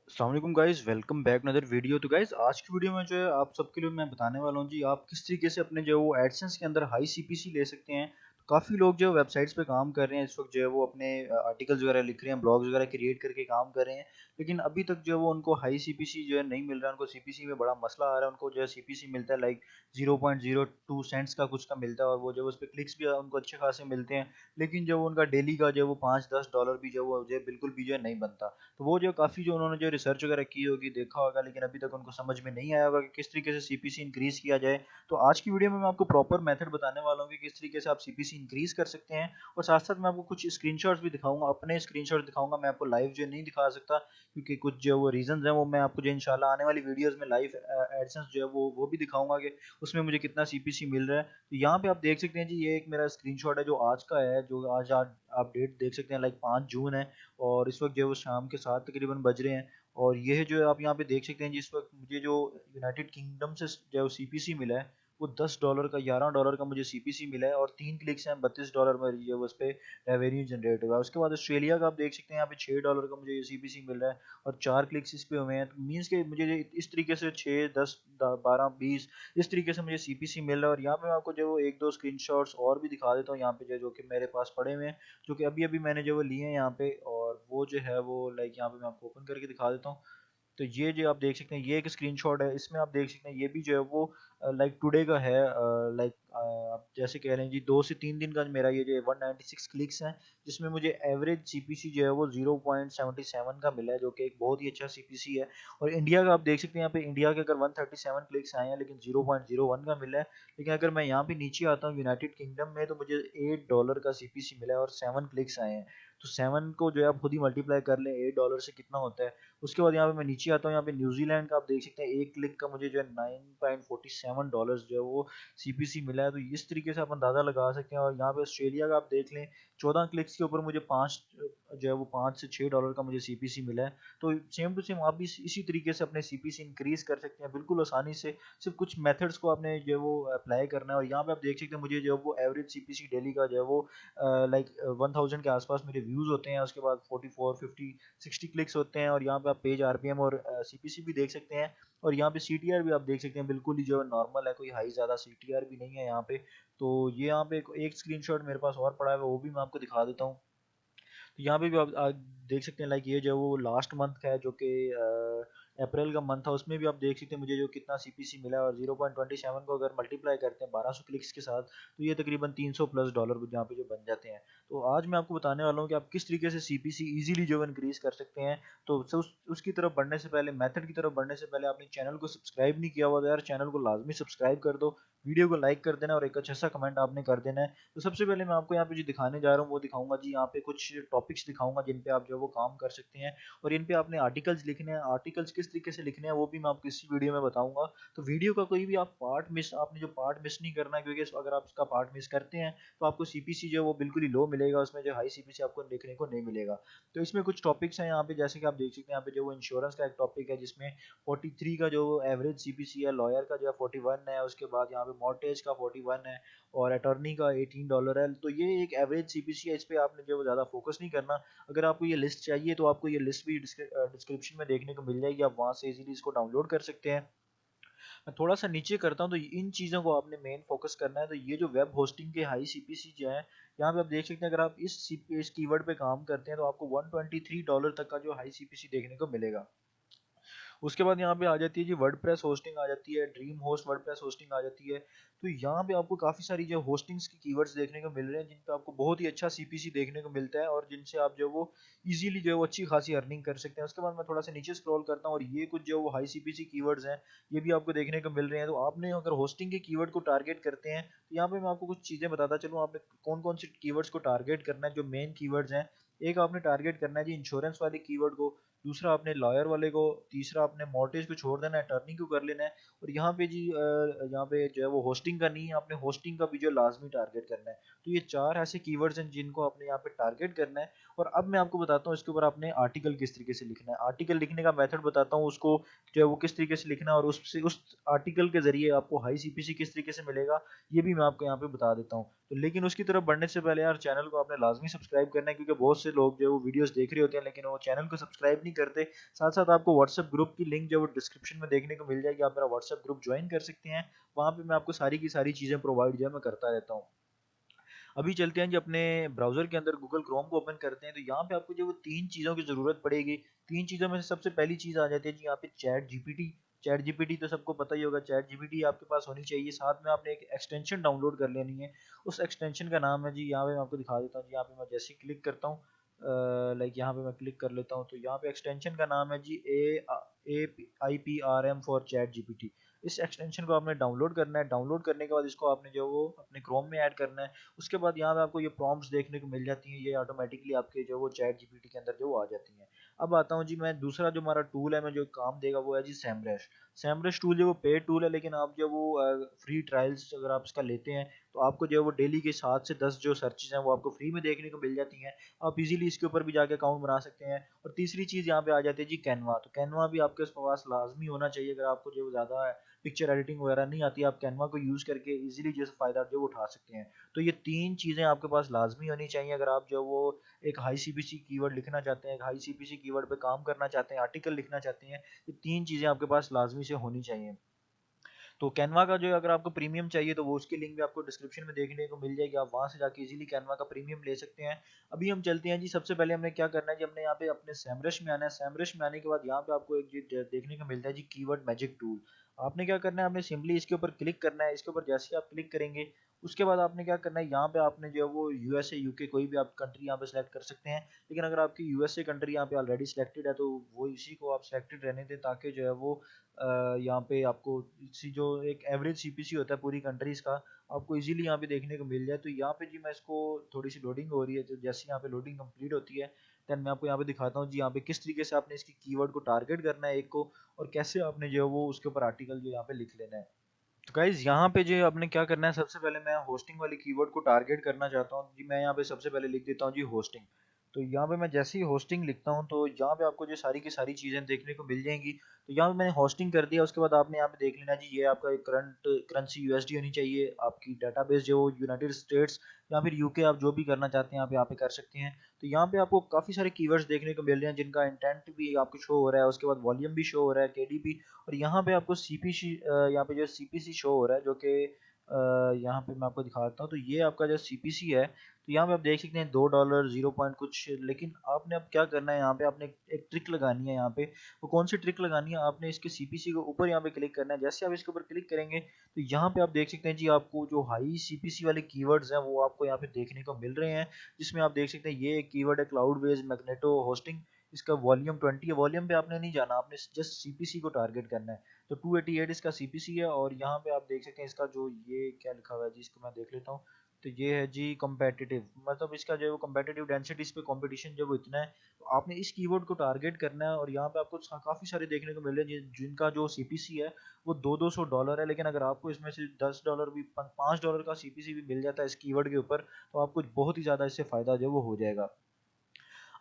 अस्सलाम वालेकुम guys, welcome back another video. तो गाइस आज की वीडियो में जो है आप सबके लिए मैं बताने वाला हूँ जी, आप किस तरीके से अपने जो वो एडसेंस के अंदर हाई सीपीसी ले सकते हैं। तो काफ़ी लोग जो वेबसाइट्स पे काम कर रहे हैं इस वक्त, जो है वो अपने आर्टिकल्स वगैरह लिख रहे हैं, ब्लॉग्स वगैरह क्रिएट करके काम कर रहे हैं, लेकिन अभी तक जो है वो उनको हाई सीपीसी जो है नहीं मिल रहा है। उनको सीपीसी में बड़ा मसला आ रहा है। उनको जो है सीपीसी मिलता है लाइक 0.02 सेंट्स का कुछ का मिलता है, और वो जो उस पर क्लिक्स भी उनको अच्छे खासे मिलते हैं, लेकिन जो उनका डेली का जो है वो 5-10 डॉलर भी जो है बिल्कुल भी जो है नहीं बनता। तो वो जो काफ़ी जो उन्होंने जो रिसर्च वगैरह की होगी, देखा होगा, लेकिन अभी तक उनको समझ में नहीं आया होगा कि किस तरीके से सीपीसी इंक्रीज़ किया जाए। तो आज की वीडियो में मैं आपको प्रॉपर मेथड बताने वाला हूँ कि किस तरीके से आप सीपीसी इंक्रीज़ कर सकते हैं, और साथ-साथ मैं आपको कुछ स्क्रीनशॉट्स भी दिखाऊँगा, अपने स्क्रीनशॉट दिखाऊँगा। मैं आपको लाइव जो है नहीं दिखा सकता, क्योंकि कुछ जो वो रीज़न्स हैं वो मैं आपको जो इंशाल्लाह आने वाली वीडियोज़ में लाइव एडसेंस जो है वो भी दिखाऊँगा कि उसमें मुझे कितना सीपीसी मिल रहा है। तो यहाँ पे आप देख सकते हैं जी, ये एक मेरा स्क्रीनशॉट है जो आज का है, जो आज आप डेट देख सकते हैं, लाइक 5 जून है, और इस वक्त जो है वो शाम के 7 तकरीबन बज रहे हैं। और ये है जो है आप यहाँ पे देख सकते हैं जी, इस वक्त मुझे जो यूनाइटेड किंगडम से जो सीपीसी मिला है वो $10 का, $11 का मुझे सीपीसी मिला है, और 3 क्लिक्स हैं, $32 में ये उस पर रेवेन्यू जनरेट हुआ है। उसके बाद ऑस्ट्रेलिया का आप देख सकते हैं, यहाँ पे $6 का मुझे ये सीपीसी मिल रहा है, और 4 क्लिक्स इस पे हुए हैं। तो मीन्स के मुझे इस तरीके से 6, 10, 12, 20 इस तरीके से मुझे सीपीसी मिल रहा है। और यहाँ पे मैं आपको जो एक दो स्क्रीनशॉट्स और भी दिखा देता हूँ यहाँ पे, जो कि मेरे पास पड़े हुए हैं, जो कि अभी अभी मैंने जो वो लिए हैं यहाँ पे, और वो जो है वो लाइक यहाँ पे मैं आपको ओपन करके दिखा देता हूँ। तो ये जो आप देख सकते हैं, ये एक स्क्रीनशॉट है, इसमें आप देख सकते हैं ये भी जो है वो लाइक टुडे का है। लाइक आप जैसे कह रहे हैं जी, 2 से 3 दिन का मेरा ये जो 196 क्लिक्स हैं, जिसमें मुझे एवरेज सीपीसी जो है वो 0.77 का मिला है, जो कि एक बहुत ही अच्छा सीपीसी है। और इंडिया का आप देख सकते हैं, यहाँ पे इंडिया के अगर 137 क्लिक्स आए हैं, लेकिन 0.01 का मिला है। लेकिन अगर मैं यहाँ पे नीचे आता हूँ यूनाइटेड किंगडम में, तो मुझे $8 का सीपीसी मिला है और 7 क्लिक्स आए हैं। तो 7 को जो है आप खुद ही मल्टीप्लाई कर लें $8 से कितना होता है। उसके बाद यहाँ पे मैं नीचे आता हूँ, यहाँ पे न्यूजीलैंड का आप देख सकते हैं, 1 क्लिक का मुझे जो है $9.47 जो है वो सीपीसी मिला है। तो इस तरीके से आप अंदाज़ा लगा सकते हैं। और यहाँ पे ऑस्ट्रेलिया का आप देख लें, 14 क्लिक्स के ऊपर मुझे 5 जो है वो $5 से $6 का मुझे सीपीसी मिला है। तो सेम टू सेम आप भी इसी तरीके से अपने सीपीसी इंक्रीज कर सकते हैं बिल्कुल आसानी से। सिर्फ कुछ मेथड्स को आपने जो है वो अप्लाई करना है। और यहाँ पे आप देख सकते हैं, मुझे जो है वो एवरेज सीपीसी डेली का जो है वो लाइक 1000 के आसपास मेरे व्यूज़ होते हैं। उसके बाद 44, 50, 60 क्लिक्स होते हैं। और यहाँ पे आप पेज आरपीएम और सीपीसी भी देख सकते हैं। और यहाँ पे सीटीआर भी आप देख सकते हैं, बिल्कुल ही जो है नॉर्मल है, कोई हाई ज़्यादा सीटीआर भी नहीं है यहाँ पे। तो ये यहाँ पे एक स्क्रीनशॉट मेरे पास और पड़ा है, वो भी मैं आपको दिखा देता हूँ। तो यहाँ पे भी आप देख सकते हैं, लाइक ये जो है वो लास्ट मंथ का है, जो कि अप्रैल का मंथ था। उसमें भी आप देख सकते हैं मुझे जो कितना सीपीसी मिला है। और 0.27 को अगर मल्टीप्लाई करते हैं 1200 क्लिक्स के साथ, तो ये तकरीबन $300+ यहाँ पे जो बन जाते हैं। तो आज मैं आपको बताने वाला हूँ कि आप किस तरीके से सीपीसी इजीली जो है इंक्रीज कर सकते हैं। तो उसकी तरफ बढ़ने से पहले, मेथड की तरफ बढ़ने से पहले, आपने चैनल को सब्सक्राइब नहीं किया हुआ तो यार चैनल को लाजमी सब्सक्राइब कर दो, वीडियो को लाइक कर देना, और एक अच्छा सा कमेंट आपने कर देना है। तो सबसे पहले मैं आपको यहाँ पे जो दिखाने जा रहा हूँ वो दिखाऊंगा जी, यहाँ पे कुछ टॉपिक्स दिखाऊंगा जिन पे आप जो है वो काम कर सकते हैं। और इन पे आपने आर्टिकल्स लिखने हैं, आर्टिकल्स किस तरीके से लिखने हैं वो भी मैं आपको इसी वीडियो में बताऊंगा। तो वीडियो का कोई भी आप आपने जो पार्ट मिस नहीं करना है, क्योंकि अगर आप इसका पार्ट मिस करते हैं तो आपको सीपीसी जो है वो बिल्कुल ही लो मिलेगा, उसमें जो हाई सीपीसी आपको देखने को नहीं मिलेगा। तो इसमें कुछ टॉपिक्स हैं यहाँ पे, जैसे कि आप देख सकते हैं, यहाँ पे जो वो इंश्योरेंस का एक टॉपिक है, जिसमें 43 का जो एवरेज सीपीसी है, लॉयर का जो है 41 है, उसके बाद यहाँ पे मॉर्टेज का 41 है, और अटॉर्नी का $18 है। तो ये एक एवरेज सीपीसी है, इस पे आपने जो ज़्यादा फोकस नहीं करना। अगर आपको ये लिस्ट चाहिए तो आपको ये लिस्ट भी डिस्क्रिप्शन में देखने को मिल जाएगी, आप वहाँ से इजीली इसको डाउनलोड कर सकते हैं। मैं थोड़ा सा नीचे करता हूँ, तो इन चीज़ों को आपने मेन फोकस करना है। तो ये जो वेब होस्टिंग के हाई सीपीसी जो है, यहाँ पे आप देख सकते हैं, अगर आप इस कीवर्ड पे काम करते हैं तो आपको $123 तक का जो हाई सीपीसी देखने को मिलेगा। उसके बाद यहाँ पे आ जाती है जी वर्डप्रेस होस्टिंग आ जाती है, ड्रीम होस्ट वर्डप्रेस होस्टिंग आ जाती है। तो यहाँ पे आपको काफ़ी सारी जो होस्टिंग्स की कीवर्ड्स देखने को मिल रहे हैं, जिन पे आपको बहुत ही अच्छा सीपीसी देखने को मिलता है, और जिनसे आप जो वो इजीली जो है वो अच्छी खासी अर्निंग कर सकते हैं। उसके बाद मैं थोड़ा सा नीचे स्क्रॉल करता हूँ, और ये कुछ जो वो हाई सीपीसी कीवर्ड्स हैं, ये भी आपको देखने को मिल रहे हैं। तो आपने अगर होस्टिंग के कीवर्ड को टारगेट करते हैं, तो यहाँ पे मैं आपको कुछ चीज़ें बताता चलूँ, आपने कौन कौन से कीवर्ड्स को टारगेट करना है, जो मेन कीवर्ड्स हैं। एक आपने टारगेट करना है जी इंश्योरेंस वाले कीवर्ड को, दूसरा आपने लॉयर वाले को, तीसरा आपने मॉर्टेज को छोड़ देना है, अटर्नी को कर लेना है। और यहाँ पे जी यहाँ पे जो है वो होस्टिंग का नहीं है, आपने होस्टिंग का भी जो लाजमी टारगेट करना है। तो ये 4 ऐसे कीवर्ड्स हैं जिनको आपने यहाँ पे टारगेट करना है। और अब मैं आपको बताता हूँ इसके ऊपर आपने आर्टिकल किस तरीके से लिखना है, आर्टिकल लिखने का मेथड बताता हूँ, उसको जो है वो किस तरीके से लिखना है, और उस आर्टिकल के जरिए आपको हाई सीपीसी किस तरीके से मिलेगा, ये भी मैं आपको यहाँ पे बता देता हूँ। तो लेकिन उसकी तरफ बढ़ने से पहले यार चैनल को आपने लाजमी सब्सक्राइब करना है, क्योंकि बहुत से लोग जो वो वीडियोस देख रहे होते हैं लेकिन वो चैनल को सब्सक्राइब नहीं करते। साथ साथ आपको व्हाट्सएप ग्रुप की लिंक जो वो डिस्क्रिप्शन में देखने को मिल जाएगी, आप मेरा व्हाट्सएप ग्रुप ज्वाइन कर सकते हैं। वहाँ पे मैं आपको सारी की सारी चीज़ें प्रोवाइड जो है मैं करता रहता हूँ। अभी चलते हैं जी अपने ब्राउजर के अंदर गूगल क्रोम को ओपन करते हैं, तो यहाँ पे आपको जो वो तीन चीज़ों की ज़रूरत पड़ेगी। तीन चीज़ों में से सबसे पहली चीज़ आ जाती है जी यहाँ पे चैट जीपीटी। चैट जीपीटी तो सबको पता ही होगा, चैट जीपीटी आपके पास होनी चाहिए। साथ में आपने एक एक्सटेंशन डाउनलोड कर लेनी है। उस एक्सटेंशन का नाम है जी, यहाँ पे मैं आपको दिखा देता हूँ जी। यहाँ पे मैं जैसे ही क्लिक करता हूँ, लाइक यहाँ पे मैं क्लिक कर लेता हूँ, तो यहाँ पे एक्सटेंशन का नाम है जी AIPRM फॉर चैट जीपीटी। इस एक्सटेंशन को आपने डाउनलोड करना है। डाउनलोड करने के बाद इसको आपने जो वो अपने क्रोम में ऐड करना है। उसके बाद यहाँ पे आपको ये प्रॉम्प्ट्स देखने को मिल जाती हैं, ये ऑटोमेटिकली आपके जो वो चैट जीपीटी के अंदर जो आ जाती हैं। अब आता हूँ जी मैं दूसरा जो हमारा टूल है मैं जो काम देगा वो है जी सैमरश। सैमरश टूल जो वो पेड टूल है, लेकिन आप जो वो फ्री ट्रायल्स अगर आप इसका लेते हैं तो आपको जो है वो डेली के 7 से 10 जो सर्चेज हैं वो आपको फ्री में देखने को मिल जाती हैं। आप इजीली इसके ऊपर भी जाके अकाउंट बना सकते हैं। और तीसरी चीज़ यहाँ पे आ जाती है जी कैनवा। तो कैनवा भी आपके पास लाजमी होना चाहिए। अगर आपको जो ज़्यादा पिक्चर एडिटिंग वगैरह नहीं आती, आप कैनवा को यूज़ करके इजीली जो फ़ायदा जो उठा सकते हैं। तो ये तीन चीज़ें आपके पास लाजमी होनी चाहिए अगर आप जो वो एक हाई सीपीसी कीवर्ड लिखना चाहते हैं, एक हाई सीपीसी कीवर्ड पे काम करना चाहते हैं, आर्टिकल लिखना चाहते हैं। ये तीन चीज़ें आपके पास लाजमी से होनी चाहिए। तो कैनवा का जो है अगर आपको प्रीमियम चाहिए तो वो उसकी लिंक भी आपको डिस्क्रिप्शन में देखने को मिल जाएगी, आप वहाँ से जाके इजीली कैनवा का प्रीमियम ले सकते हैं। अभी हम चलते हैं जी, सबसे पहले हमने क्या करना है जी, हमने यहाँ पे अपने सैमरश में आना है। सैमरश में आने के बाद यहाँ पे आपको एक चीज देखने को मिलता है जी, कीवर्ड मैजिक टूल। आपने क्या करना है, आपने सिंपली इसके ऊपर क्लिक करना है। इसके ऊपर जैसे ही आप क्लिक करेंगे उसके बाद आपने क्या करना है, यहाँ पे आपने जो है वो यूएसए यूके कोई भी आप कंट्री यहाँ पे सिलेक्ट कर सकते हैं। लेकिन अगर आपकी यूएसए कंट्री यहाँ पे ऑलरेडी सिलेक्टेड है तो वो इसी को आप सिलेक्टेड रहने दें, ताकि जो है वो यहाँ पे आपको इसी जो एक एवरेज सीपीसी होता है पूरी कंट्रीज का आपको इजीली यहाँ पे देखने को मिल जाए। तो यहाँ पे जी मैं इसको थोड़ी सी लोडिंग हो रही है, तो जैसे यहाँ पे लोडिंग कंप्लीट होती है देन मैं आपको यहाँ पे दिखाता हूँ जी यहाँ पे किस तरीके से आपने इसकी कीवर्ड को टारगेट करना है एक को, और कैसे आपने जो है वो उसके ऊपर आर्टिकल जो यहाँ पे लिख लेना है। तो गाइज यहाँ पे जो आपने क्या करना है, सबसे पहले मैं होस्टिंग वाली कीवर्ड को टारगेट करना चाहता हूँ जी। मैं यहाँ पे सबसे पहले लिख देता हूँ जी होस्टिंग। तो यहाँ पे मैं जैसे ही होस्टिंग लिखता हूँ तो यहाँ पे आपको जो सारी की सारी चीज़ें देखने को मिल जाएंगी। तो यहाँ पे मैंने होस्टिंग कर दिया। उसके बाद आपने यहाँ पे देख लेना जी, ये आपका एक करंट करेंसी यूएसडी होनी चाहिए। आपकी डाटाबेस जो यूनाइटेड स्टेट्स या फिर यूके, आप जो भी करना चाहते हैं आप यहाँ पे कर सकते हैं। तो यहाँ पे आपको काफ़ी सारे कीवर्ड्स देखने को मिल रहे हैं जिनका इंटेंट भी आपको शो हो रहा है, उसके बाद वॉल्यूम भी शो हो रहा है, केडीपी। और यहाँ पे आपको सीपीसी, यहाँ पे जो सीपीसी शो हो रहा है जो कि यहाँ पे मैं आपको दिखाता हूँ। तो ये आपका जो सीपीसी है, तो यहाँ पे आप देख सकते हैं $2 0 पॉइंट कुछ। लेकिन आपने अब क्या करना है, यहाँ पे आपने एक ट्रिक लगानी है। यहाँ पे वो कौन सी ट्रिक लगानी है, आपने इसके सीपीसी के ऊपर यहाँ पे क्लिक करना है। जैसे आप इसके ऊपर क्लिक करेंगे तो यहाँ पे आप देख सकते हैं जी, आपको जो हाई सीपीसी वाले कीवर्ड्स हैं वो आपको यहाँ पे देखने को मिल रहे हैं। जिसमें आप देख सकते हैं ये एक कीवर्ड है क्लाउड बेस्ड मैग्नेटो होस्टिंग। इसका वॉल्यूम 20 है। वॉल्यूम पे आपने नहीं जाना, आपने जस्ट सीपीसी को टारगेट करना है। तो 288 इसका सीपीसी है। और यहाँ पे आप देख सकते हैं इसका जो ये क्या लिखा हुआ है जी, इसको मैं देख लेता हूँ। तो ये है जी कम्पेटिटिव, मतलब इसका जो है कम्पेटिटिव डेंसिटीज पे कंपटीशन जो वो इतना है। तो आपने इस कीवर्ड को टारगेट करना है। और यहाँ पे आपको काफ़ी सारे देखने को मिल रहे हैं जिनका जो सीपीसी है वो $200 है। लेकिन अगर आपको इसमें से $10 भी, $5 का सीपीसी भी मिल जाता है इस कीवर्ड के ऊपर, तो आपको बहुत ही ज़्यादा इससे फ़ायदा जो वो हो जाएगा।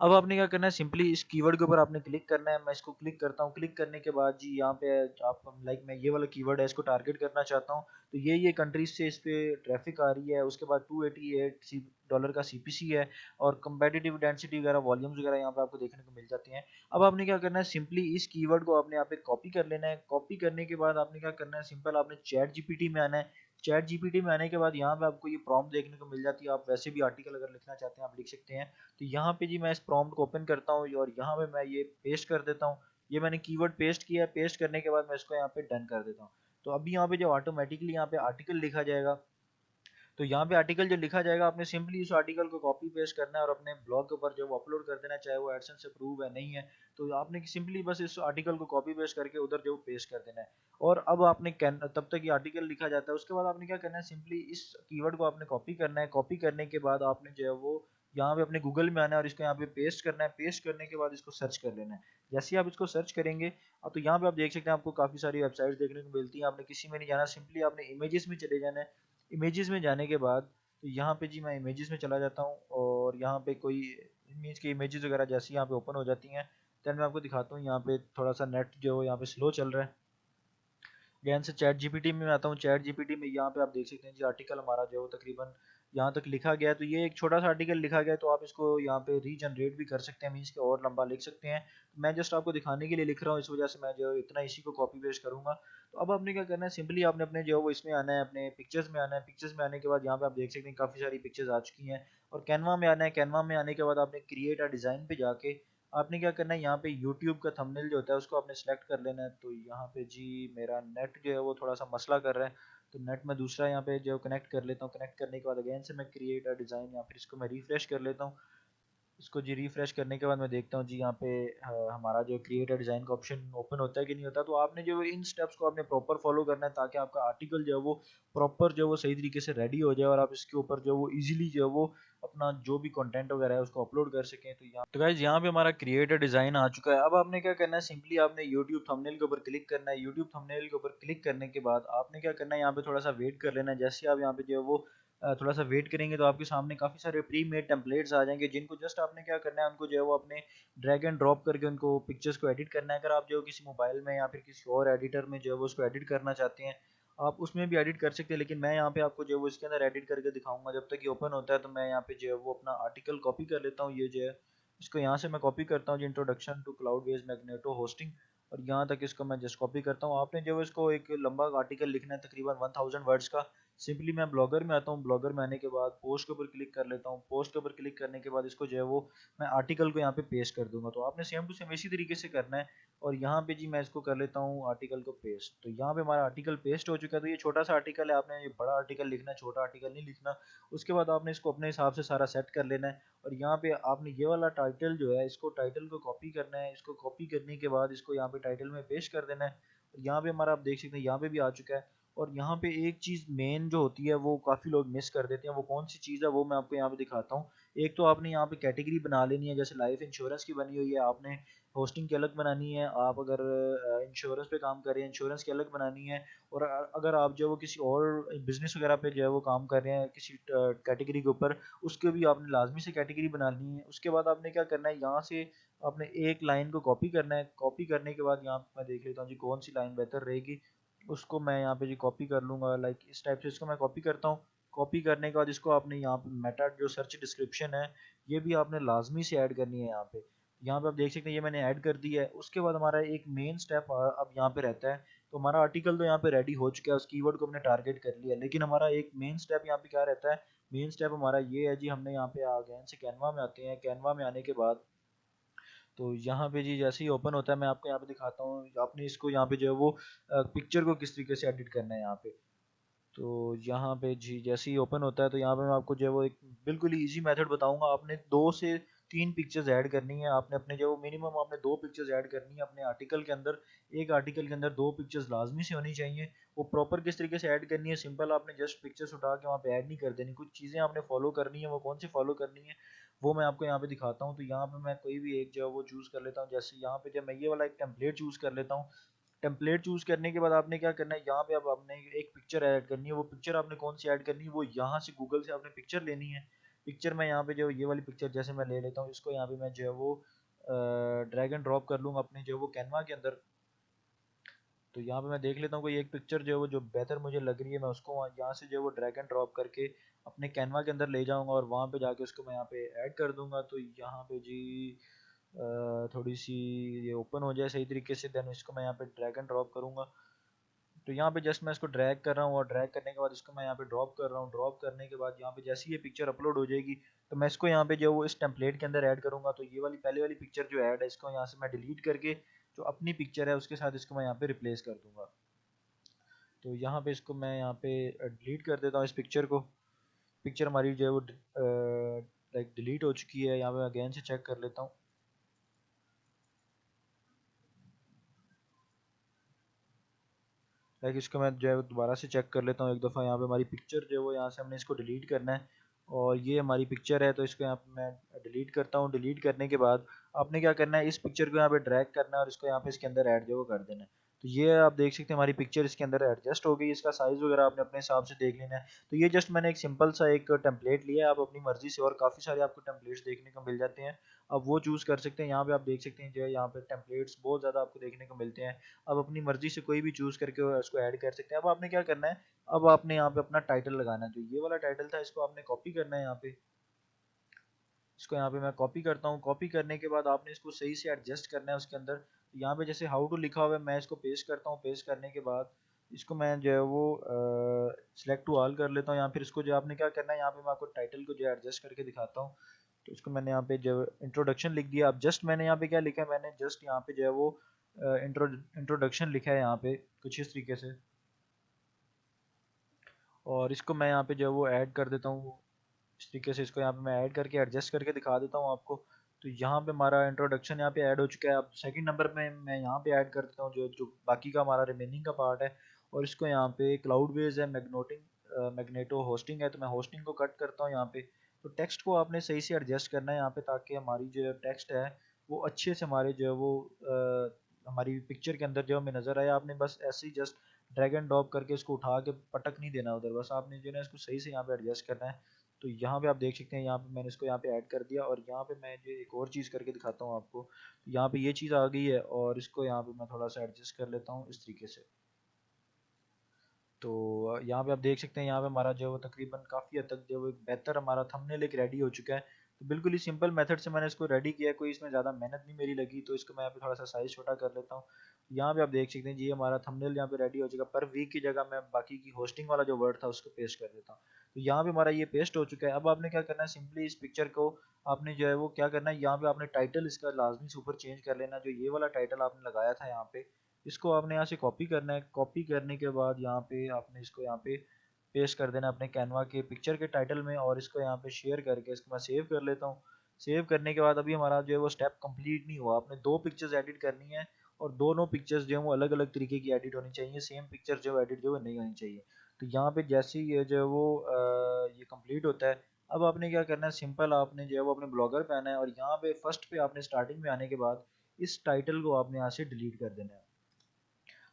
अब आपने क्या करना है, सिंपली इस कीवर्ड के ऊपर आपने क्लिक करना है। मैं इसको क्लिक करता हूँ। क्लिक करने के बाद जी यहाँ पे आप लाइक मैं ये वाला कीवर्ड है इसको टारगेट करना चाहता हूँ। तो ये कंट्रीज से इस पे ट्रैफिक आ रही है। उसके बाद $288 का सीपीसी है। और कंपेटिटिव डेंसिटी वगैरह वॉल्यूम्स वगैरह यहाँ पे आपको देखने को मिल जाती हैं। अब आपने क्या करना है, सिंपली इस कीवर्ड को आपने यहाँ पे कॉपी कर लेना है। कॉपी करने के बाद आपने क्या करना है, सिंपल आपने चैट जीपीटी में आना है। चैट जीपीटी में आने के बाद यहाँ पे आपको ये प्रॉम्प्ट देखने को मिल जाती है। आप वैसे भी आर्टिकल अगर लिखना चाहते हैं आप लिख सकते हैं। तो यहाँ पे जी मैं इस प्रॉम्प्ट को ओपन करता हूँ और यहाँ पे मैं ये पेस्ट कर देता हूँ। ये मैंने कीवर्ड पेस्ट किया है। पेस्ट करने के बाद मैं इसको यहाँ पे डन कर देता हूँ। तो अभी यहाँ पे जो ऑटोमेटिकली यहाँ पे आर्टिकल लिखा जाएगा, तो यहाँ पे आर्टिकल जो लिखा जाएगा आपने सिंपली इस आर्टिकल को कॉपी पेस्ट करना है और अपने ब्लॉग के ऊपर जो अपलोड कर देना है, चाहे वो एडसेंस से अप्रूव है नहीं है। तो आपने सिंपली बस इस आर्टिकल को कॉपी पेस्ट करके उधर जो पेस्ट कर देना है। और अब आपने तब तक ये आर्टिकल लिखा जाता है। उसके बाद आपने क्या करना है, सिंपली इस कीवर्ड को आपने कॉपी करना है। कॉपी करने के बाद आपने जो है वो यहाँ पे अपने गूगल में आना है और इसको यहाँ पे पेस्ट करना है। पेस्ट करने के बाद इसको सर्च कर लेना है। जैसे ही आप इसको सर्च करेंगे तो यहाँ पे आप देख सकते हैं आपको काफ़ी सारी वेबसाइट्स देखने को मिलती हैं। आपने किसी में नहीं जाना, सिंपली आपने इमेजेस में चले जाना है। इमेजेस में जाने के बाद तो यहाँ पे जी मैं इमेजेस में चला जाता हूँ और यहाँ पे कोई इमेज की इमेजेस वगैरह जैसी यहाँ पे ओपन हो जाती हैं। देन मैं आपको दिखाता हूँ, यहाँ पे थोड़ा सा नेट जो यहाँ पे स्लो चल रहा है। अगेन से चैट जीपीटी में आता हूँ। चैट जीपीटी में यहाँ पे आप देख सकते हैं जी, आर्टिकल हमारा जो तकरीबन यहाँ तक लिखा गया है, तो ये एक छोटा सा आर्टिकल लिखा गया है, तो आप इसको यहाँ पे रीजनरेट भी कर सकते हैं, मीन्स के और लंबा लिख सकते हैं। मैं जस्ट आपको दिखाने के लिए लिख रहा हूँ, इस वजह से मैं जो इतना इसी को कॉपी पेस्ट करूँगा। तो अब आपने क्या करना है, सिंपली आपने अपने जो वो इसमें आना है, अपने पिक्चर्स में आना है। पिक्चर्स में आने के बाद यहाँ पे आप देख सकते हैं काफ़ी सारी पिक्चर्स आ चुकी हैं, और कैनवा में आना है। कैनवा में आने के बाद आपने क्रिएट अ डिज़ाइन पे जाके आपने क्या करना है, यहाँ पे यूट्यूब का थंबनेल जो होता है उसको आपने सेलेक्ट कर लेना है। तो यहाँ पे जी मेरा नेट जो है वो थोड़ा सा मसला कर रहा है, तो नेट में दूसरा यहाँ पे जो कनेक्ट कर लेता हूँ। कनेक्ट करने के बाद अगेन से मैं क्रिएट अ डिज़ाइन, या फिर इसको मैं रिफ्रेश कर लेता हूँ। इसको जी रिफ्रेश करने के बाद मैं देखता हूँ जी यहाँ पे हमारा जो क्रिएट अ डिज़ाइन का ऑप्शन ओपन होता है कि नहीं होता। तो आपने जो इन स्टेप्स को आपने प्रॉपर फॉलो करना है, ताकि आपका आर्टिकल जो है वो प्रॉपर जो है वो सही तरीके से रेडी हो जाए, और आप इसके ऊपर जो है वो इजीली जो है वो अपना जो भी कंटेंट वगैरह है उसको अपलोड कर सकें। तो गाइज यहाँ पे हमारा क्रिएट अ डिज़ाइन आ चुका है। अब आपने क्या करना है, सिंपली आपने यूट्यूब थंबनेल के ऊपर क्लिक करना है। यूट्यूब थंबनेल के ऊपर क्लिक करने के बाद आपने क्या करना है, यहाँ पे थोड़ा सा वेट कर लेना है। जैसे आप यहाँ पे जो है वो थोड़ा सा वेट करेंगे, तो आपके सामने काफ़ी सारे प्री मेड टेम्पलेट्स आ जाएंगे, जिनको जस्ट आपने क्या करना है, उनको जो है वो अपने ड्रैग एंड ड्रॉप करके उनको पिक्चर्स को एडिट करना है। अगर आप जो किसी मोबाइल में या फिर किसी और एडिटर में जो है वो उसको एडिट करना चाहते हैं, आप उसमें भी एडिट कर सकते हैं, लेकिन मैं यहाँ पे आपको जो है वो इसके अंदर एडिट करके दिखाऊंगा। जब तक ये ओपन होता है, तो मैं यहाँ पे जो है वो अपना आर्टिकल कॉपी कर लेता हूँ। ये जो है इसको यहाँ से मैं कॉपी करता हूँ, introduction to cloud based Magento hosting, और यहाँ तक इसको मैं जस्ट कॉपी करता हूँ। आपने जो है इसको एक लंबा आर्टिकल लिखना है, तकरीबन 1000 वर्ड्स का। सिंपली मैं ब्लॉगर में आता हूँ, ब्लॉगर में आने के बाद पोस्ट के ऊपर क्लिक कर लेता हूँ। पोस्ट के ऊपर क्लिक करने के बाद इसको जो है वो मैं आर्टिकल को यहाँ पे पेस्ट कर दूंगा। तो आपने सेम टू सेम इसी तरीके से करना है। और यहाँ पे जी मैं इसको कर लेता हूँ आर्टिकल को पेस्ट। तो यहाँ पे हमारा आर्टिकल पेस्ट हो चुका है। तो ये छोटा सा आर्टिकल है, आपने ये बड़ा आर्टिकल लिखना है, छोटा आर्टिकल नहीं लिखना। उसके बाद आपने इसको अपने हिसाब से सारा सेट कर लेना है। और यहाँ पे आपने ये वाला टाइटल जो है, इसको टाइटल को कॉपी करना है। इसको कॉपी करने के बाद इसको यहाँ पे टाइटल में पेस्ट कर देना है। यहाँ पे हमारा आप देख सकते हैं यहाँ पे भी आ चुका है। और यहाँ पे एक चीज़ मेन जो होती है वो काफ़ी लोग मिस कर देते हैं, वो कौन सी चीज़ है वो मैं आपको यहाँ पे दिखाता हूँ। एक तो आपने यहाँ पे कैटेगरी बना लेनी है, जैसे लाइफ इंश्योरेंस की बनी हुई है, आपने होस्टिंग की अलग बनानी है। आप अगर इंश्योरेंस पे काम कर रहे हैं, इंश्योरेंस की अलग बनानी है। और अगर आप जो है वो किसी और बिजनेस वगैरह पे जो है वो काम कर रहे हैं किसी कैटेगरी के ऊपर, उसके भी आपने लाजमी से कैटेगरी बनानी है। उसके बाद आपने क्या करना है, यहाँ से आपने एक लाइन को कॉपी करना है। कॉपी करने के बाद यहाँ पे मैं देख लेता हूँ जी कौन सी लाइन बेहतर रहेगी। उसको मैं यहाँ पे जी कॉपी कर लूँगा, लाइक इस टाइप से इसको मैं कॉपी करता हूँ। कॉपी करने के बाद इसको आपने यहाँ पे मेटा जो सर्च डिस्क्रिप्शन है, ये भी आपने लाजमी से ऐड करनी है यहाँ पे। यहाँ पे आप देख सकते हैं ये मैंने ऐड कर दी है। उसके बाद हमारा एक मेन स्टेप अब यहाँ पे रहता है। तो हमारा आर्टिकल तो यहाँ पे रेडी हो चुका है, उस कीवर्ड को हमने टारगेट कर लिया, लेकिन हमारा एक मेन स्टेप यहाँ पे क्या रहता है। मेन स्टेप हमारा ये है जी, हमने यहाँ पे आ गए से कैनवा में आते हैं। कैनवा में आने के बाद तो यहाँ पे जी जैसे ही ओपन होता है, मैं आपको यहाँ पे दिखाता हूँ। आपने इसको यहाँ पे जो है वो पिक्चर को किस तरीके से एडिट करना है यहाँ पे। तो यहाँ पे जी जैसे ही ओपन होता है, तो यहाँ पे मैं आपको जो है वो एक बिल्कुल ही ईजी मेथड बताऊंगा। आपने 2 से 3 पिक्चर्स ऐड करनी है। आपने अपने जो मिनिमम आपने 2 पिक्चर्स ऐड करनी है अपने आर्टिकल के अंदर। एक आर्टिकल के अंदर 2 पिक्चर्स लाजमी से होनी चाहिए। वो प्रॉपर किस तरीके से ऐड करनी है, सिंपल आपने जस्ट पिक्चर्स उठा के वहाँ पे ऐड नहीं कर देनी, कुछ चीज़ें आपने फॉलो करनी है। वो कौन सी फॉलो करनी है वो मैं आपको यहाँ पे दिखाता हूँ। तो यहाँ पे मैं कोई भी एक जो है वो चूज़ कर लेता हूँ। जैसे यहाँ पे जब मैं ये वाला एक टेम्पलेट चूज़ कर लेता हूँ। टेम्पलेट चूज करने के बाद आपने क्या करना है, यहाँ पे अब आपने एक पिक्चर ऐड करनी है। वो पिक्चर आपने कौन सी ऐड करनी है, वो यहाँ से गूगल से आपने पिक्चर लेनी है। पिक्चर मैं यहाँ पे जो ये वाली पिक्चर जैसे मैं ले लेता हूँ, इसको यहाँ पे मैं जो है वो ड्रैग एंड ड्रॉप कर लूँगा अपने जो है वो कैनवा के अंदर। तो यहाँ पे मैं देख लेता हूँ कोई एक पिक्चर जो है वो जो बेहतर मुझे लग रही है, मैं उसको यहाँ से जो है वो ड्रैग एंड ड्रॉप करके अपने कैनवा के अंदर ले जाऊँगा, और वहाँ पे जाके उसको मैं यहाँ पे ऐड कर दूँगा। तो यहाँ पे जी थोड़ी सी ये ओपन हो जाए सही तरीके से, देन इसको मैं यहाँ पे ड्रैग एंड ड्रॉप करूँगा। तो यहाँ पे जस्ट मैं इसको ड्रैग कर रहा हूँ, और ड्रैग करने के बाद इसको मैं यहाँ पे ड्रॉप कर रहा हूँ। ड्रॉप करने के बाद यहाँ पे जैसे ये पिक्चर अपलोड हो जाएगी, तो मैं इसको यहाँ पे जो है वो इस टेम्पलेट के अंदर ऐड करूँगा। तो ये वाली पहले वाली पिक्चर जो ऐड है, इसको यहाँ से मैं डिलीट करके जो अपनी पिक्चर है उसके साथ इसको मैं यहाँ पे रिप्लेस कर दूँगा। तो यहाँ पे इसको मैं यहाँ पे डिलीट कर देता हूँ इस पिक्चर को। पिक्चर हमारी जो है वो लाइक डिलीट हो चुकी है। यहाँ पे मैं अगेन से चेक कर लेता हूँ। लाइक इसको मैं जो है दोबारा से चेक कर लेता हूँ एक दफ़ा। यहाँ पे हमारी पिक्चर जो है वो यहाँ से हमने इसको डिलीट करना है, और ये हमारी पिक्चर है। तो इसको यहाँ पे मैं डिलीट करता हूँ। डिलीट करने के बाद आपने क्या करना है, इस पिक्चर को यहाँ पे ड्रैग करना है, और इसको यहाँ पे इसके अंदर ऐड जो है वो कर देना है। तो ये आप देख सकते हैं हमारी पिक्चर इसके अंदर एडजस्ट हो गई। इसका साइज़ वगैरह आपने अपने हिसाब से देख लेना है। तो ये जस्ट मैंने एक सिंपल सा एक टेम्पलेट लिया है, आप अपनी मर्ज़ी से, और काफ़ी सारे आपको टेम्पलेट्स देखने को मिल जाते हैं, आप वो चूज़ कर सकते हैं। यहाँ पे आप देख सकते हैं जो है यहाँ पे टेम्पलेट्स बहुत ज़्यादा आपको देखने को मिलते हैं। आप अपनी मर्ज़ी से कोई भी चूज़ करके उसको ऐड कर सकते हैं। अब आपने क्या करना है, अब आपने यहाँ पे अपना टाइटल लगाना है। जो ये वाला टाइटल था इसको आपने कॉपी करना है यहाँ पे। इसको यहाँ पे मैं कॉपी करता हूँ। कॉपी करने के बाद आपने इसको सही से एडजस्ट करना है उसके अंदर। यहाँ पे जैसे हाउ टू लिखा हुआ है, मैं इसको पेस्ट करता हूँ। पेस्ट करने के बाद इसको मैं जो है वो सिलेक्ट टू ऑल कर लेता हूँ। या फिर इसको जो आपने क्या करना है, यहाँ पे मैं आपको टाइटल को जो है एडजस्ट करके दिखाता हूँ। तो इसको मैंने यहाँ पे जो इंट्रोडक्शन लिख दिया। अब जस्ट मैंने यहाँ पे क्या लिखा है, मैंने जस्ट यहाँ पे जो है वो इंट्रोडक्शन लिखा है यहाँ पे कुछ इस तरीके से। और इसको मैं यहाँ पे जो है वो ऐड कर देता हूँ इस तरीके से। इसको यहाँ पे मैं ऐड करके एडजस्ट करके दिखा देता हूँ आपको। तो यहाँ पे हमारा इंट्रोडक्शन यहाँ पे ऐड हो चुका है। अब सेकंड नंबर पे मैं यहाँ पे ऐड कर देता हूँ जो जो बाकी का हमारा रिमेनिंग का पार्ट है। और इसको यहाँ पे क्लाउड बेस है, मैग्नेटो होस्टिंग है, तो मैं होस्टिंग को कट करता हूँ यहाँ पे। तो टेक्स्ट को आपने सही से एडजस्ट करना है यहाँ पे, ताकि हमारी जो टेक्स्ट है वो अच्छे से हमारे जो है वो हमारी पिक्चर के अंदर जो हमें नज़र आए। आपने बस ऐसे ही जस्ट ड्रैग एंड ड्रॉप करके इसको उठा के पटक नहीं देना उधर, बस आपने जो है इसको सही से यहाँ पे एडजस्ट करना है। तो यहाँ पे आप देख सकते हैं, यहाँ पे मैंने इसको यहाँ पे ऐड कर दिया। और यहाँ पे मैं जो एक और चीज़ करके दिखाता हूँ आपको। तो यहाँ पे ये चीज़ आ गई है, और इसको यहाँ पे मैं थोड़ा सा एडजस्ट कर लेता हूँ इस तरीके से। तो यहाँ पे आप देख सकते हैं, यहाँ पे हमारा जो है वो तकरीबन काफ़ी हद तक जो है वो एक बेहतर हमारा थंबनेल एक रेडी हो चुका है। तो बिल्कुल ही सिंपल मेथड से मैंने इसको रेडी किया है, कोई इसमें ज़्यादा मेहनत नहीं मेरी लगी। तो इसको मैं यहाँ पे थोड़ा सा साइज़ छोटा कर लेता हूँ। यहाँ पे आप देख सकते हैं जी हमारा थंबनेल यहाँ पे रेडी हो चुका है। पर वीक की जगह मैं बाकी की होस्टिंग वाला जो वर्ड था उसको पेस्ट कर देता हूँ। तो यहाँ पे हमारा ये पेस्ट हो चुका है। अब आपने क्या करना है, सिंपली इस पिक्चर को आपने जो है वो क्या करना है, यहाँ पे आपने टाइटल इसका लाजमी से ऊपर चेंज कर लेना। जो ये वाला टाइटल आपने लगाया था यहाँ पे, इसको आपने यहाँ से कॉपी करना है। कॉपी करने के बाद यहाँ पे आपने इसको यहाँ पे पेस्ट कर देना अपने कैनवा के पिक्चर के टाइटल में। और इसको यहाँ पे शेयर करके इसको मैं सेव कर लेता हूँ। सेव करने के बाद अभी हमारा जो है वो स्टेप कंप्लीट नहीं हुआ। आपने दो पिक्चर्स एडिट करनी है, और दोनों पिक्चर्स जो है वो अलग अलग तरीके की एडिट होनी चाहिए। सेम पिक्चर जो एडिट जो है नहीं होनी चाहिए। तो यहाँ पे जैसे ही ये जो है वो ये कंप्लीट होता है, अब आपने क्या करना है, सिंपल आपने जो है वो अपने ब्लॉगर पे आना है। और यहाँ पे फर्स्ट पे आपने स्टार्टिंग में आने के बाद इस टाइटल को आपने यहाँ से डिलीट कर देना है।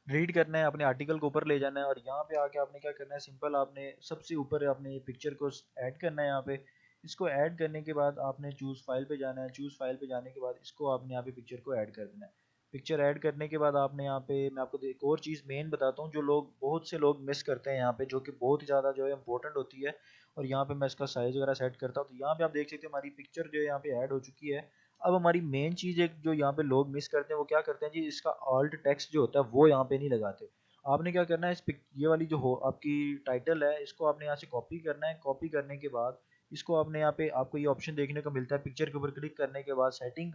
रीड करना है, अपने आर्टिकल को ऊपर ले जाना है। और यहाँ पे आके आपने क्या करना है, सिंपल आपने सबसे ऊपर अपने पिक्चर को ऐड करना है यहाँ पे। इसको ऐड करने के बाद आपने चूज़ फाइल पे जाना है। चूज़ फाइल पे जाने के बाद इसको आपने यहाँ पे पिक्चर को ऐड कर देना है। पिक्चर ऐड करने के बाद आपने यहाँ पे, मैं आपको एक और चीज़ मेन बताता हूँ जो लोग, बहुत से लोग मिस करते हैं यहाँ पे, जो कि बहुत ही ज़्यादा जो है इंपॉर्टेंट होती है। और यहाँ पे मैं इसका साइज़ वगैरह सेट करता हूँ। तो यहाँ पे आप देख सकते हैं हमारी पिक्चर जो है यहाँ पे ऐड हो चुकी है। अब हमारी मेन चीज़ एक जो यहाँ पे लोग मिस करते हैं, वो क्या करते हैं जी, इसका ऑल्ट टेक्स्ट जो होता है वो यहाँ पे नहीं लगाते। आपने क्या करना है, ये वाली जो हो आपकी टाइटल है, इसको आपने यहाँ से कॉपी करना है। कॉपी करने के बाद इसको आपने यहाँ पे, आपको ये ऑप्शन देखने को मिलता है पिक्चर के ऊपर क्लिक करने के बाद सेटिंग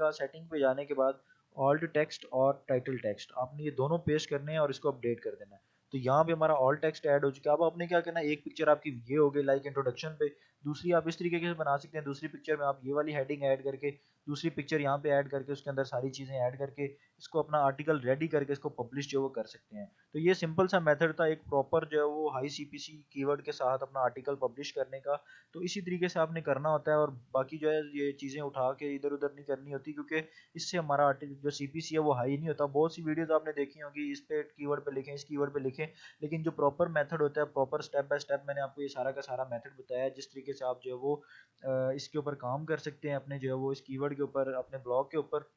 पे जाने के बाद ऑल्ट टेक्स्ट और टाइटल टेक्स्ट, आपने ये दोनों पेस्ट करने हैं और इसको अपडेट कर देना है। तो यहाँ पे हमारा ऑल टेक्स्ट ऐड हो चुका है। अब आपने क्या करना है, एक पिक्चर आपकी ये हो गई लाइक इंट्रोडक्शन पे, दूसरी आप इस तरीके से बना सकते हैं। दूसरी पिक्चर में आप ये वाली हेडिंग ऐड करके, दूसरी पिक्चर यहाँ पे ऐड करके, उसके अंदर सारी चीज़ें ऐड करके इसको अपना आर्टिकल रेडी करके इसको पब्लिश जो वो कर सकते हैं। तो ये सिंपल सा मेथड था एक प्रॉपर जो है वो हाई सीपीसी कीवर्ड के साथ अपना आर्टिकल पब्लिश करने का। तो इसी तरीके से आपने करना होता है। और बाकी जो है ये चीज़ें उठा के इधर उधर नहीं करनी होती, क्योंकि इससे हमारा आर्टिकल जो सीपीसी है वो हाई नहीं होता। बहुत सी वीडियोस आपने देखी होंगी, इस पे कीवर्ड पे लिखें, इस कीवर्ड पे लिखें, लेकिन जो प्रॉपर मेथड होता है, प्रॉपर स्टेप बाय स्टेप मैंने आपको ये सारा का सारा मेथड बताया है, जिस तरीके से आप जो है वो इसके ऊपर काम कर सकते हैं, अपने जो है वो इस कीवर्ड के ऊपर, अपने ब्लॉग के ऊपर।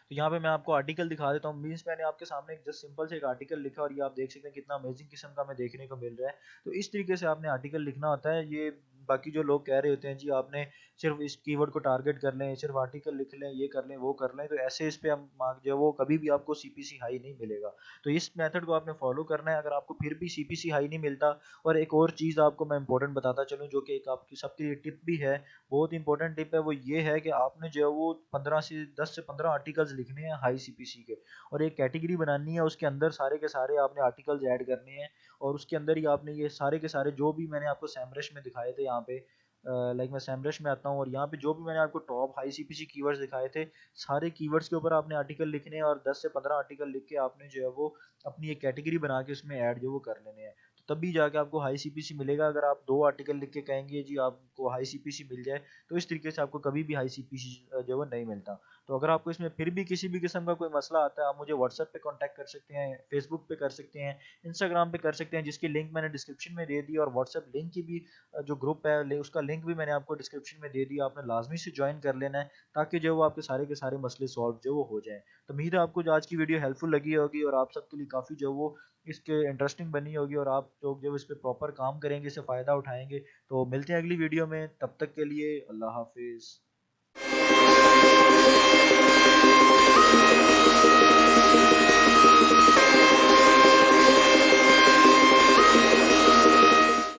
तो यहाँ पे मैं आपको आर्टिकल दिखा देता हूँ। मीन्स मैंने आपके सामने एक जस्ट सिंपल से एक आर्टिकल लिखा, और ये आप देख सकते हैं कितना अमेजिंग किस्म का हमें देखने को मिल रहा है। तो इस तरीके से आपने आर्टिकल लिखना होता है। ये बाकी जो लोग कह रहे होते हैं जी आपने सिर्फ इस कीवर्ड को टारगेट कर लें, सिर्फ आर्टिकल लिख लें, ये कर लें, वो कर लें, तो ऐसे इस पे हम मार्क जो है वो कभी भी आपको सीपीसी हाई नहीं मिलेगा। तो इस मेथड को आपने फॉलो करना है। अगर आपको फिर भी सीपीसी हाई नहीं मिलता, और एक और चीज़ आपको मैं इंपॉर्टेंट बताता चलूँ, जो कि एक आपकी सबके लिए टिप भी है, बहुत इंपॉर्टेंट टिप है, वो ये है कि आपने जो है वो 10 से 15 आर्टिकल्स लिखने हैं हाई सीपीसी के, और एक कैटेगरी बनानी है, उसके अंदर सारे के सारे आपने आर्टिकल्स ऐड करने हैं। और उसके अंदर ही आपने ये सारे के सारे जो भी मैंने आपको सैमरश में दिखाए थे यहाँ पे, लाइक मैं सैमरश में आता हूँ, और यहाँ पे जो भी मैंने आपको टॉप हाई सीपीसी कीवर्ड्स दिखाए थे, सारे कीवर्ड्स के ऊपर आपने आर्टिकल लिखने हैं। और 10 से 15 आर्टिकल लिख के आपने जो है वो अपनी एक कैटेगरी बना के उसमें ऐड जो वो कर लेने हैं। तो तभी जाके आपको हाई सीपीसी मिलेगा। अगर आप दो आर्टिकल लिख के कहेंगे जी आपको हाई सीपीसी मिल जाए, तो इस तरीके से आपको कभी भी हाई सीपीसी जो है वो नहीं मिलता। तो अगर आपको इसमें फिर भी किसी भी किस्म का कोई मसला आता है, आप मुझे व्हाट्सएप पे कांटेक्ट कर सकते हैं, फेसबुक पे कर सकते हैं, इंस्टाग्राम पे कर सकते हैं, जिसकी लिंक मैंने डिस्क्रिप्शन में दे दी, और व्हाट्सएप लिंक की भी जो ग्रुप है उसका लिंक भी मैंने आपको डिस्क्रिप्शन में दे दिया। आपने लाजमी से ज्वाइन कर लेना है ताकि जो वो आपके सारे के सारे मसले सॉल्व जो वो हो जाए। तो उम्मीद है आपको जो आज की वीडियो हेल्पफुल लगी होगी और आप सबके लिए काफ़ी जो वो इसके इंटरेस्टिंग बनी होगी, और आप लोग जब इस पर प्रॉपर काम करेंगे, इससे फ़ायदा उठाएंगे। तो मिलते हैं अगली वीडियो में, तब तक के लिए अल्लाह हाफिज़।